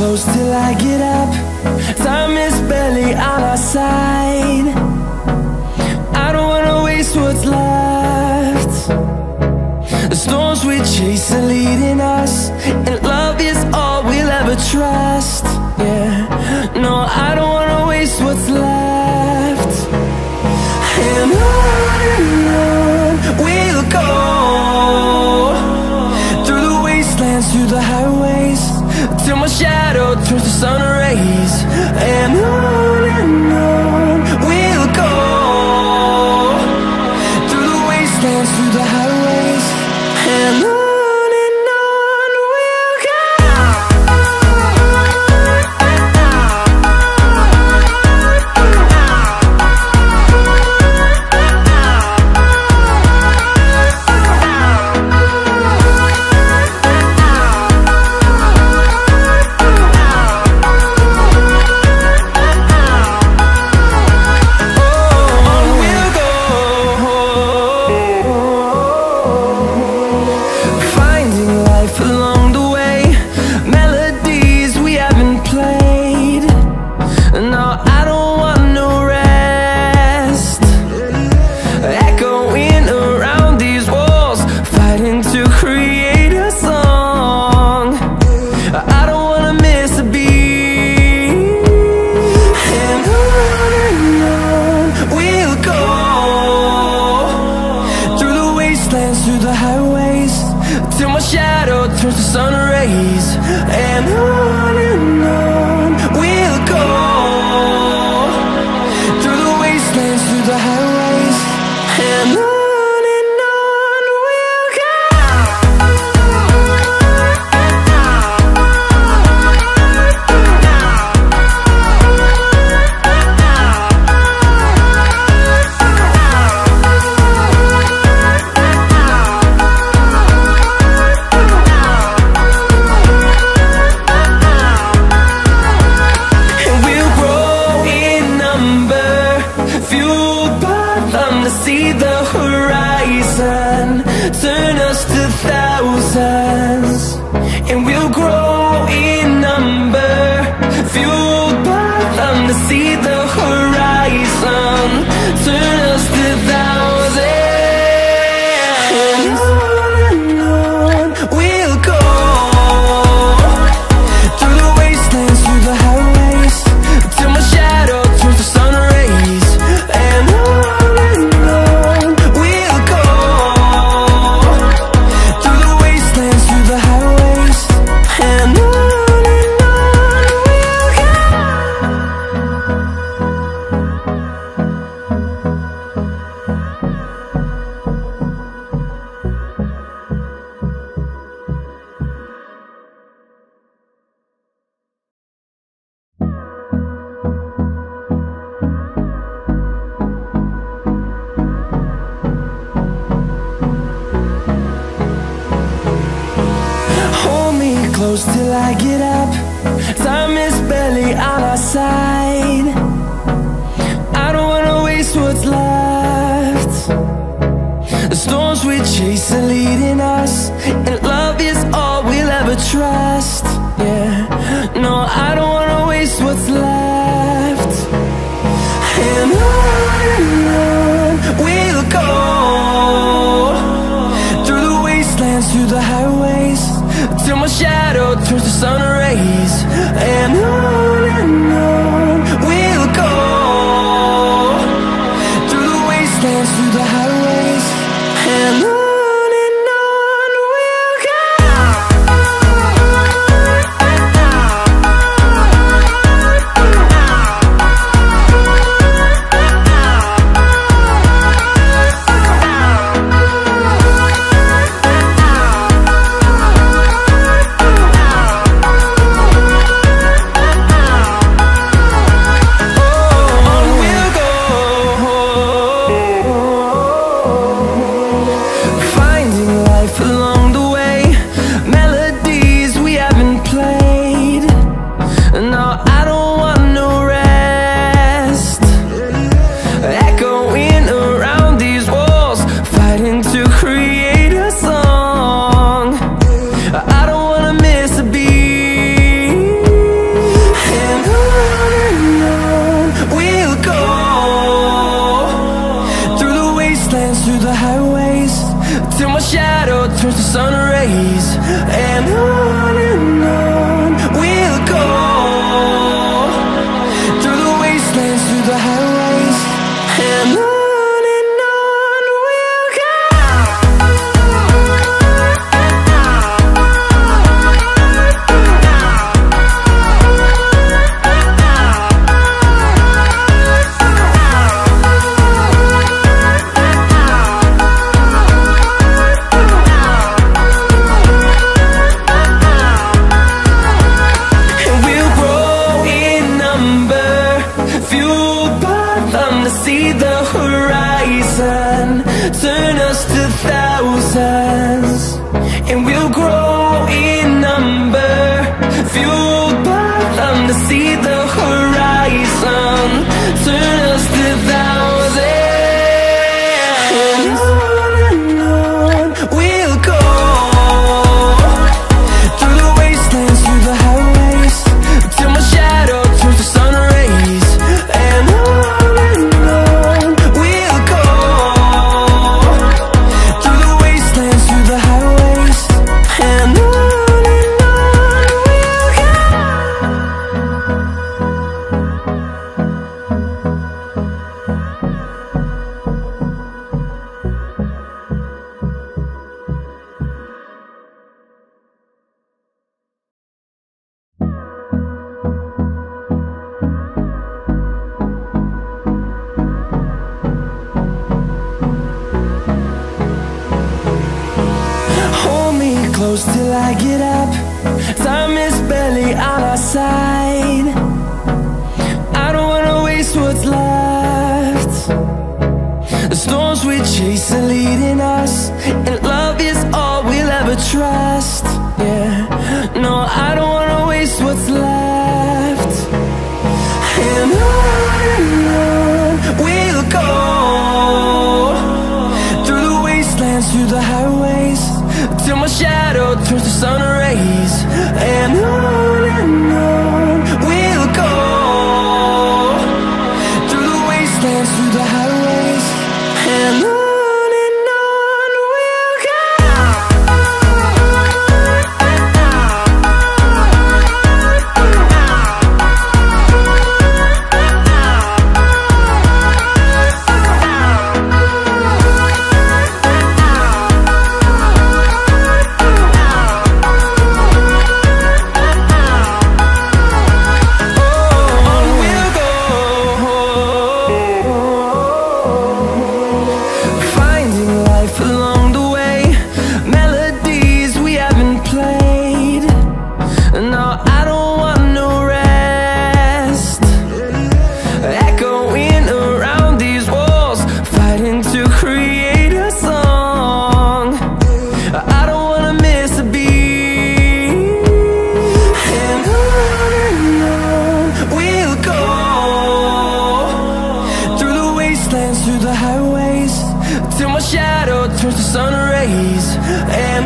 close till I get up. Time is barely on our side. I don't wanna waste what's left. The storms we chase are leading us, and love is all we'll ever trust. Yeah, no, I don't wanna waste what's left. And on we'll go, through the wastelands, through the highways, till my shadow turns to sun rays. And on we'll go, through the wastelands, through the highways, and on we'll go. Close till I get up. Time is barely on our side. I don't wanna waste what's left. The storms we chase are leading us, and love is all we'll ever trust. Yeah, no, I don't wanna waste what's left. And on we'll go, through the wastelands, through the highways, till my shadow turns to sun rays. And on we'll go, through the wastelands, through the highways, and on we'll go. I don't wanna miss a beat. through the highways, till my shadow turns to sun rays. And on we'll go, through the wastelands, through the highways. And on we'll go. See the horizon, turn us to thousands, and we'll grow in number, fueled by them to see the horizon, turn us to thousands. And on we'll go, through the wastelands, through the highways, till my shadow turns to sun rays. And close till I get up, time is barely on our side. I don't wanna waste what's left. The storms we chase are leading us, and love is all we'll ever trust. Yeah, no, I don't wanna waste what's left. And on we'll go, through the wastelands, through the highways, till my shadow turns to sun rays. And on we'll go, through the wastelands, through the highways. And on we'll go. Through the highways, till my shadow turns to sun rays. And